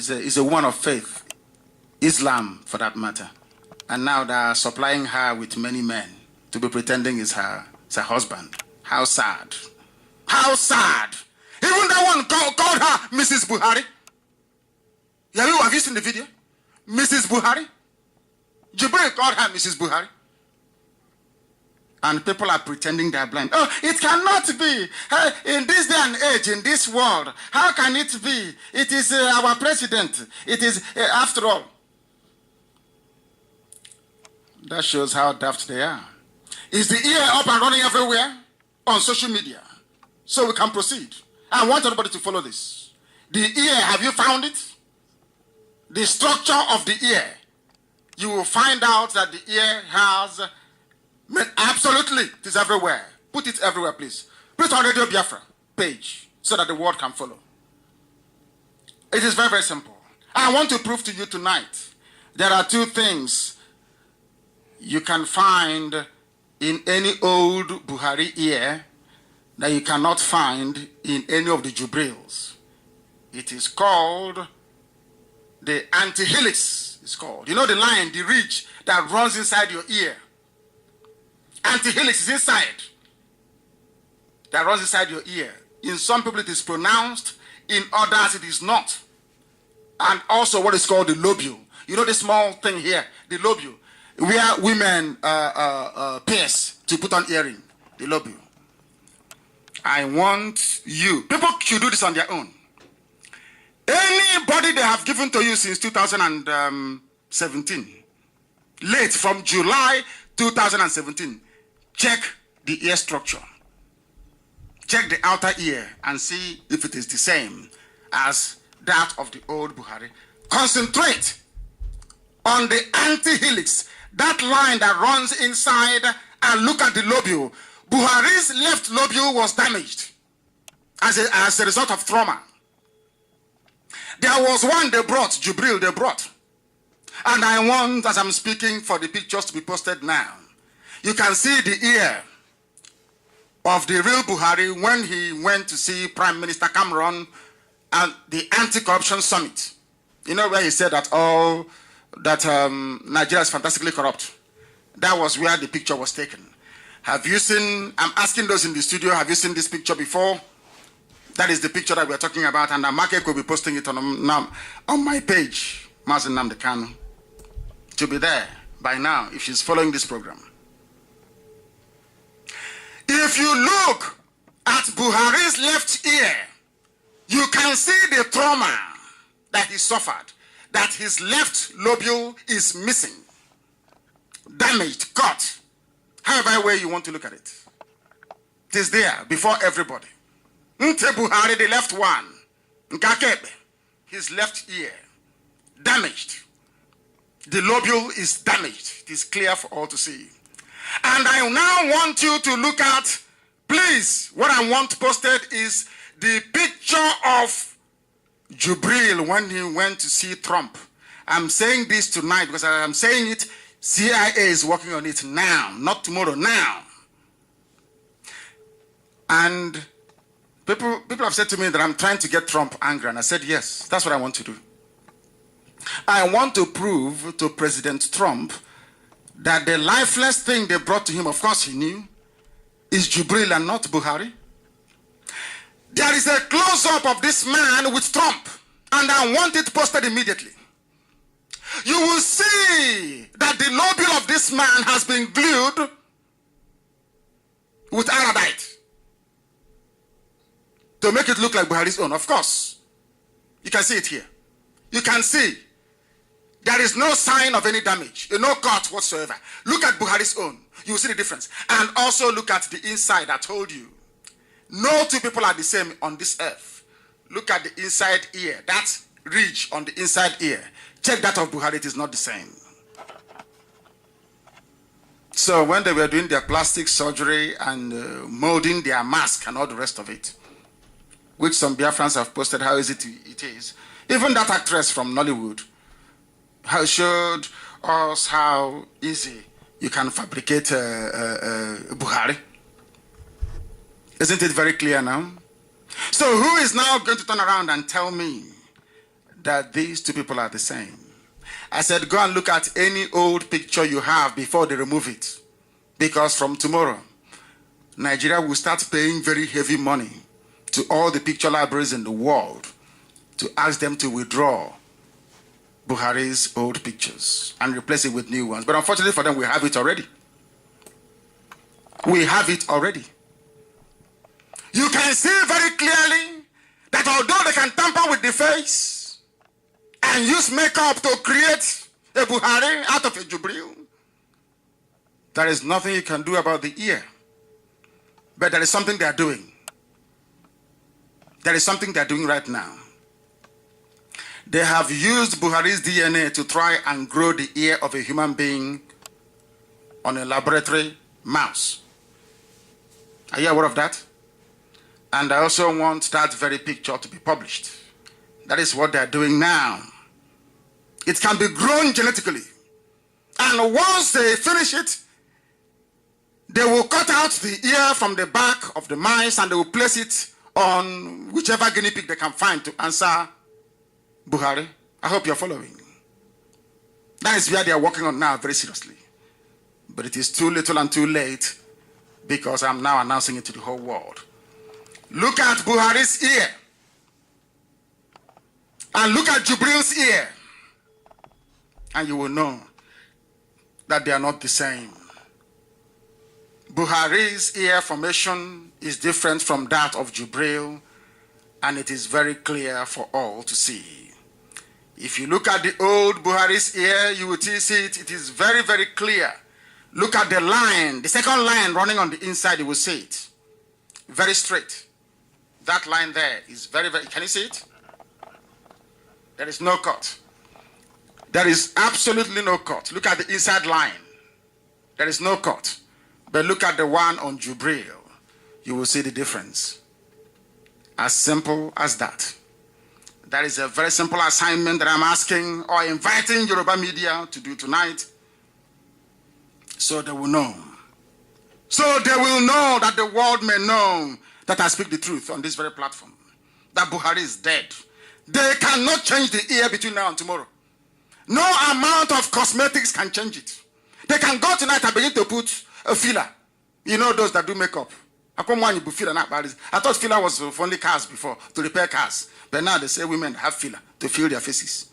is a woman of faith, Islam for that matter. And now they are supplying her with many men to be pretending is her husband. How sad. How sad. Even that one called her Mrs. Buhari. Have you seen the video? Mrs. Buhari. Jibril called her Mrs. Buhari. And people are pretending they are blind. Oh, it cannot be. In this day and age, in this world, how can it be? It is our president. It is, after all. That shows how daft they are. Is the ear up and running everywhere on social media? So we can proceed. I want everybody to follow this. The ear, have you found it? The structure of the ear. You will find out that the ear has... Absolutely, it is everywhere. Put it everywhere, please. Put it on Radio Biafra page so that the world can follow. It is very, very simple. I want to prove to you tonight there are two things you can find in any old Buhari ear that you cannot find in any of the Jubrils. It is called the antihelix. It's called. You know the line, the ridge that runs inside your ear. Antihelix is inside. That runs inside your ear. In some people it is pronounced, in others it is not. And also what is called the lobule. You know the small thing here, the lobule, where women pierce to put on earring, the lobule. I want you, people should do this on their own. Anybody they have given to you since 2017, late from July 2017, check the ear structure. Check the outer ear and see if it is the same as that of the old Buhari. Concentrate on the antihelix, that line that runs inside, and look at the lobule. Buhari's left lobule was damaged as a result of trauma. There was one they brought, Jubril they brought. And I want, as I'm speaking, for the pictures to be posted now. You can see the ear of the real Buhari when he went to see Prime Minister Cameron at the anti-corruption summit. You know where he said that Nigeria is fantastically corrupt. That was where the picture was taken. Have you seen, I'm asking those in the studio, have you seen this picture before? That is the picture that we're talking about, and Market will be posting it on my page, Nnamdi Kanu. To be there by now if she's following this program. If you look at Buhari's left ear, you can see the trauma that he suffered, that his left lobule is missing, damaged, cut, however way you want to look at it. It is there before everybody. Nte Buhari, the left one, Nkakebe, his left ear, damaged. The lobule is damaged. It is clear for all to see. And I now want you to look at, please, what I want posted is the picture of Jubril when he went to see Trump. I'm saying this tonight because I'm saying it, CIA is working on it now, not tomorrow, now. And people have said to me that I'm trying to get Trump angry, and I said, yes, that's what I want to do. I want to prove to President Trump that the lifeless thing they brought to him, of course he knew, is Jubril and not Buhari. There is a close-up of this man with Trump, and I want it posted immediately. You will see that the lobule of this man has been glued with iodide to make it look like Buhari's own. Of course, you can see it here. You can see there is no sign of any damage, no cut whatsoever. Look at Buhari's own. You will see the difference. And also look at the inside. I told you. No two people are the same on this earth. Look at the inside ear. That ridge on the inside ear. Check that of Buhari. It is not the same. So when they were doing their plastic surgery and molding their mask and all the rest of it, which some Biafrans have posted how easy it is. Even that actress from Nollywood showed us how easy you can fabricate Buhari. Isn't it very clear now? So who is now going to turn around and tell me that these two people are the same. I said, go and look at any old picture you have before they remove it. Because from tomorrow, Nigeria will start paying very heavy money to all the picture libraries in the world to ask them to withdraw Buhari's old pictures and replace it with new ones. But unfortunately for them, we have it already. We have it already. You can see very clearly that although they can tamper with the face and use makeup to create a Buhari out of a Jubril, there is nothing you can do about the ear. But there is something they are doing. There is something they are doing right now. They have used Buhari's DNA to try and grow the ear of a human being on a laboratory mouse. Are you aware of that? And I also want that very picture to be published. That is what they are doing now. It can be grown genetically. And once they finish it, they will cut out the ear from the back of the mice and they will place it on whichever guinea pig they can find to answer Buhari. I hope you're following. That is where they are working on now very seriously. But it is too little and too late because I'm now announcing it to the whole world. Look at Buhari's ear. And look at Jubril's ear. And you will know that they are not the same. Buhari's ear formation is different from that of Jubril, and it is very clear for all to see. If you look at the old Buhari's ear, you will see it. It is very, very clear. Look at the line, the second line running on the inside, you will see it. Very straight. That line there is very, very, can you see it? There is no cut. There is absolutely no cut. Look at the inside line. There is no cut. But look at the one on Jubril. You will see the difference. As simple as that. That is a very simple assignment that I'm asking or inviting Yoruba media to do tonight. So they will know. So they will know that the world may know that I speak the truth on this very platform. That Buhari is dead. They cannot change the ear between now and tomorrow. No amount of cosmetics can change it. They can go tonight and begin to put a filler. You know those that do makeup. I thought filler was for only cars before, to repair cars. But now they say women have filler to fill their faces.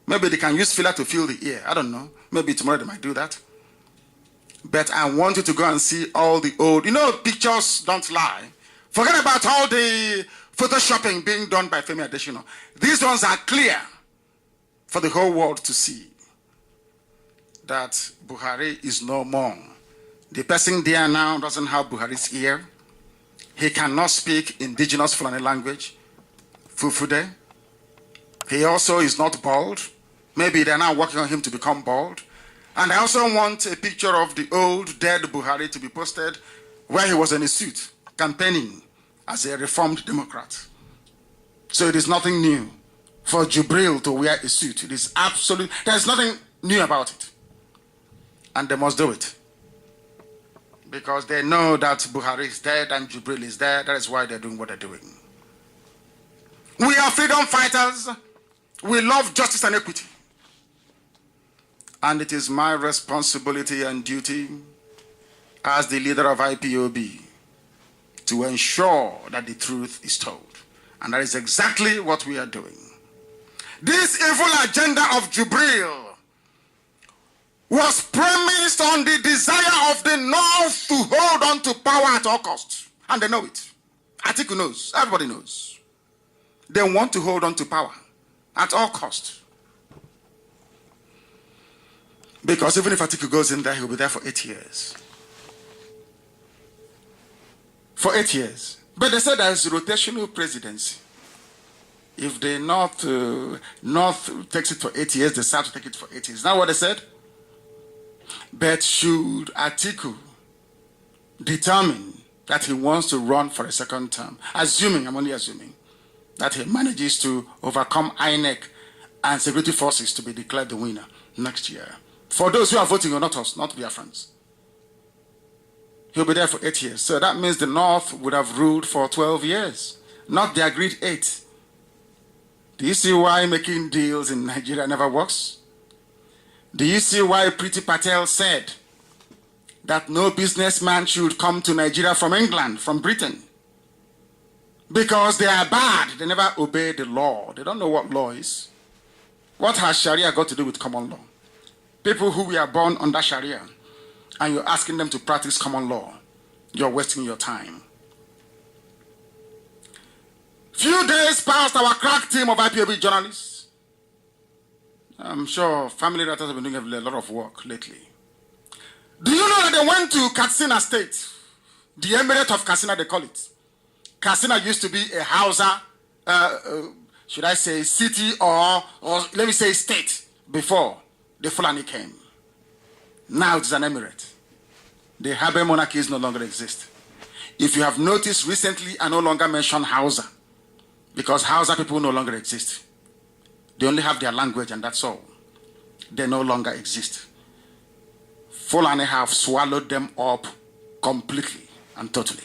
Maybe they can use filler to fill the ear. I don't know. Maybe tomorrow they might do that. But I want you to go and see all the old, you know, pictures don't lie. Forget about all the photoshopping being done by Femi Adesina. These ones are clear for the whole world to see that Buhari is no more. The person there now doesn't have Buhari's ear. He cannot speak indigenous Fulani language, Fufude. He also is not bald. Maybe they're now working on him to become bald. And I also want a picture of the old dead Buhari to be posted where he was in a suit campaigning as a reformed Democrat. So it is nothing new for Jubril to wear a suit. It is absolute. There's nothing new about it. And they must do it. Because they know that Buhari is dead and Jubril is dead. That is why they're doing what they're doing. We are freedom fighters. We love justice and equity. And it is my responsibility and duty as the leader of IPOB to ensure that the truth is told. And that is exactly what we are doing. This evil agenda of Jubril was premised on the desire of the North to hold on to power at all costs. And they know it. Atiku knows. Everybody knows. They want to hold on to power at all costs. Because even if Atiku goes in there, he'll be there for 8 years. For 8 years. But they said there is rotational presidency. If the North takes it for 8 years, the South will take it for 8 years. Is that what they said? But should Atiku determine that he wants to run for a second term, assuming, I'm only assuming, that he manages to overcome INEC and security forces to be declared the winner next year. For those who are voting or not us, not their friends. He'll be there for 8 years. So that means the North would have ruled for 12 years. Not the agreed 8. Do you see why making deals in Nigeria never works? Do you see why Priti Patel said that no businessman should come to Nigeria from England, from Britain? Because they are bad. They never obey the law. They don't know what law is. What has Sharia got to do with common law? People who were born under Sharia, and you're asking them to practice common law, you're wasting your time. Few days past, our crack team of IPOB journalists, I'm sure family writers have been doing a lot of work lately. Do you know that they went to Katsina State, the Emirate of Katsina, they call it. Katsina used to be a Hausa, should I say city or let me say state before the Fulani came. Now it's an emirate. The Habe monarchies no longer exist. If you have noticed recently, I no longer mention Hausa because Hausa people no longer exist. They only have their language and that's all. They no longer exist. Fulani have swallowed them up completely and totally.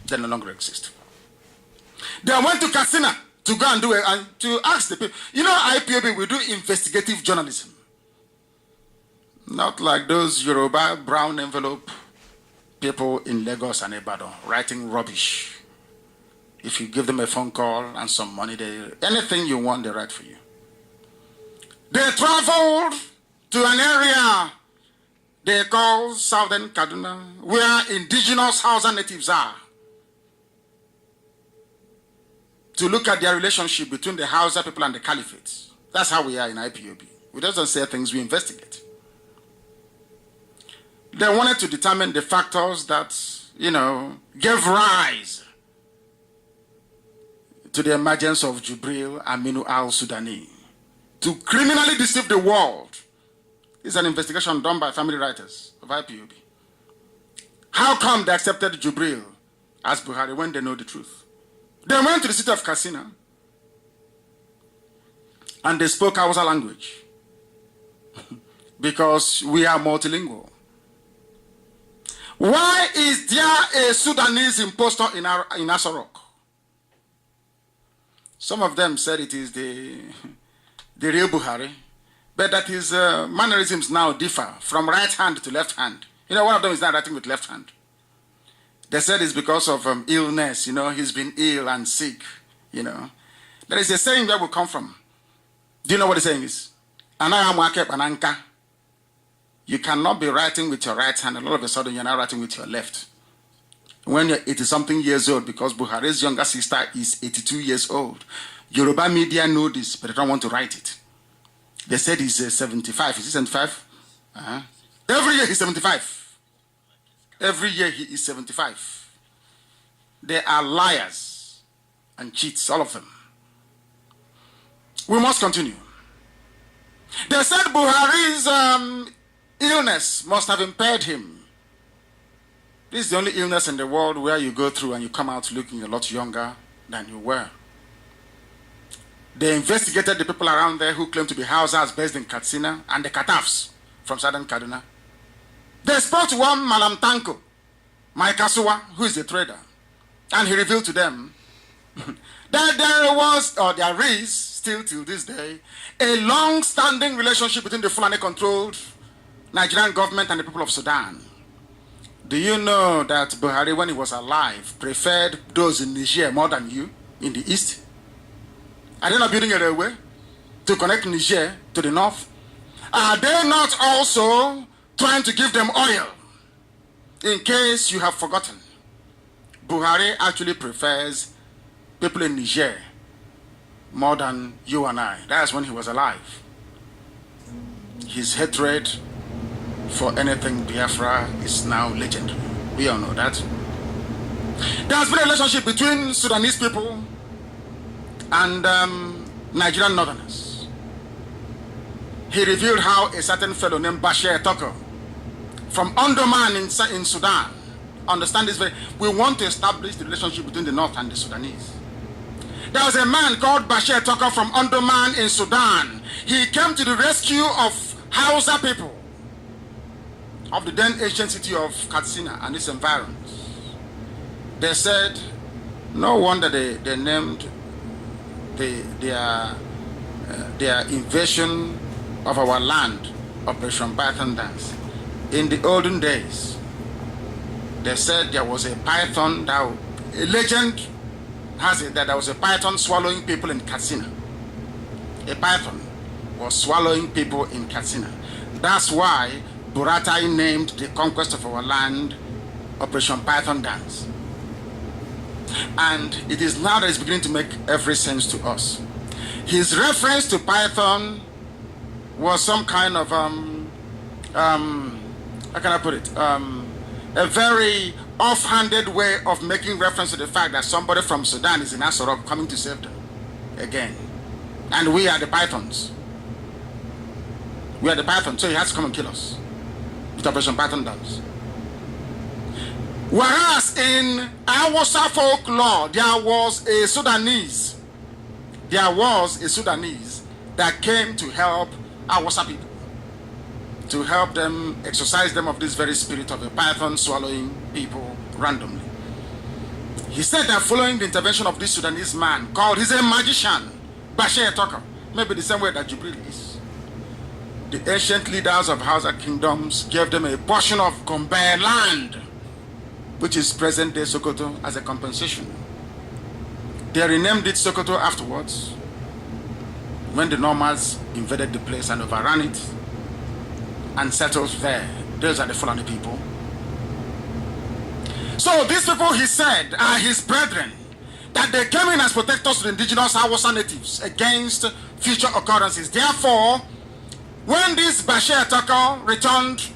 They no longer exist. They went to Katsina to go and do it and to ask the people. You know, IPOB, we do investigative journalism. Not like those Yoruba brown envelope people in Lagos and Ibadan writing rubbish. If you give them a phone call and some money, anything you want, they write for you. They traveled to an area they call Southern Kaduna, where indigenous Hausa natives are, to look at their relationship between the Hausa people and the Caliphate. That's how we are in IPOB. We don't say things, we investigate. They wanted to determine the factors that, gave rise to the emergence of Jubril Aminu al-Sudani, to criminally deceive the world. This is an investigation done by family writers of IPOB. How come they accepted Jubril as Buhari when they know the truth? They went to the city of Katsina and they spoke Hausa language because we are multilingual. Why is there a Sudanese impostor in Asorok? Some of them said it is the real Buhari, but that his mannerisms now differ from right hand to left hand. One of them is now writing with left hand. They said it's because of illness, he's been ill and sick, There is a saying where we come from. Do you know what the saying is? You cannot be writing with your right hand and all of a sudden you're now writing with your left. When you're 80-something years old, because Buhari's younger sister is 82 years old. Yoruba media know this, but they don't want to write it. They said he's 75. Is he 75? Every year he's 75. Every year he is 75. They are liars and cheats, all of them. We must continue. They said Buhari's illness must have impaired him. This is the only illness in the world where you go through and you come out looking a lot younger than you were. They investigated the people around there who claim to be Hausas based in Katsina and the Katafs from southern Kaduna. They spoke to one Malam Tanko, Mike Kasuwa, who is a trader, and he revealed to them that there was, or there is, still till this day, a long-standing relationship between the Fulani-controlled Nigerian government and the people of Sudan. Do you know that Buhari, when he was alive, preferred those in Niger more than you in the east? Are they not building a railway to connect Niger to the north? Are they not also trying to give them oil? In case you have forgotten, Buhari actually prefers people in Niger more than you and I. That's when he was alive. His hatred for anything Biafra is now legendary. We all know that. There has been a relationship between Sudanese people and Nigerian northerners. He revealed how a certain fellow named Bashir Toko from Omdurman in Sudan, understand this very, we want to establish the relationship between the north and the Sudanese. There was a man called Bashir Toko from Omdurman in Sudan. He came to the rescue of Hausa people of the then ancient city of Katsina and its environs. They said, no wonder they named their invasion of our land, Operation Python Dance. In the olden days, they said there was a python, a legend has it that there was a python swallowing people in Katsina. A python was swallowing people in Katsina. That's why Buratai named the conquest of our land Operation Python Dance. And it is now that it's beginning to make every sense to us. His reference to Python was some kind of, how can I put it? A very off-handed way of making reference to the fact that somebody from Sudan is in Asorok coming to save them again. And we are the pythons. We are the pythons, so he has to come and kill us with Operation Python Dance. Whereas in Hausa folklore, there was a Sudanese that came to help Hausa people, to help them, exorcise them of this very spirit of a python swallowing people randomly. He said that following the intervention of this Sudanese man called, he's a magician, Bashir Toko, maybe the same way that Jibril is. The ancient leaders of Hausa kingdoms gave them a portion of Gombe land, which is present-day Sokoto, as a compensation. They renamed it Sokoto afterwards, when the Normals invaded the place and overran it and settled there. Those are the Fulani people. So these people, he said, are his brethren, that they came in as protectors to the indigenous Hausa natives against future occurrences. Therefore, when this Bashir Toko returned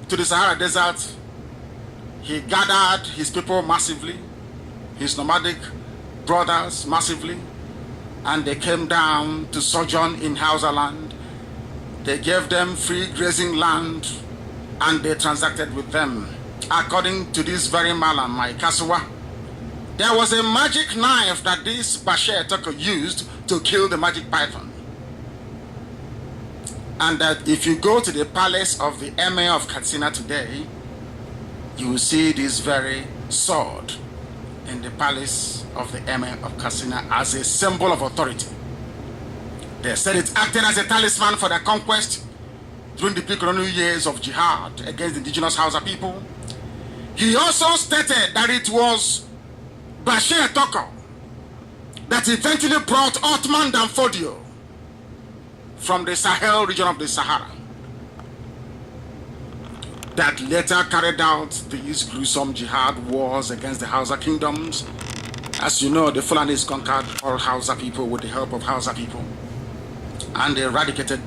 to the Sahara Desert, he gathered his people massively, his nomadic brothers massively, and they came down to sojourn in Hausa land. They gave them free grazing land, and they transacted with them. According to this very Malam, my Kasuwa, there was a magic knife that this Bashir Toko used to kill the magic python. And that if you go to the palace of the Emir of Katsina today, you will see this very sword in the palace of the Emir of Katsina as a symbol of authority. They said it acted as a talisman for their conquest during the pre-colonial years of jihad against the indigenous Hausa people. He also stated that it was Bashir Toko that eventually brought Ottoman Danfodio from the Sahel region of the Sahara, that later carried out these gruesome jihad wars against the Hausa kingdoms. As you know, the Fulanis conquered all Hausa people with the help of Hausa people, and they eradicated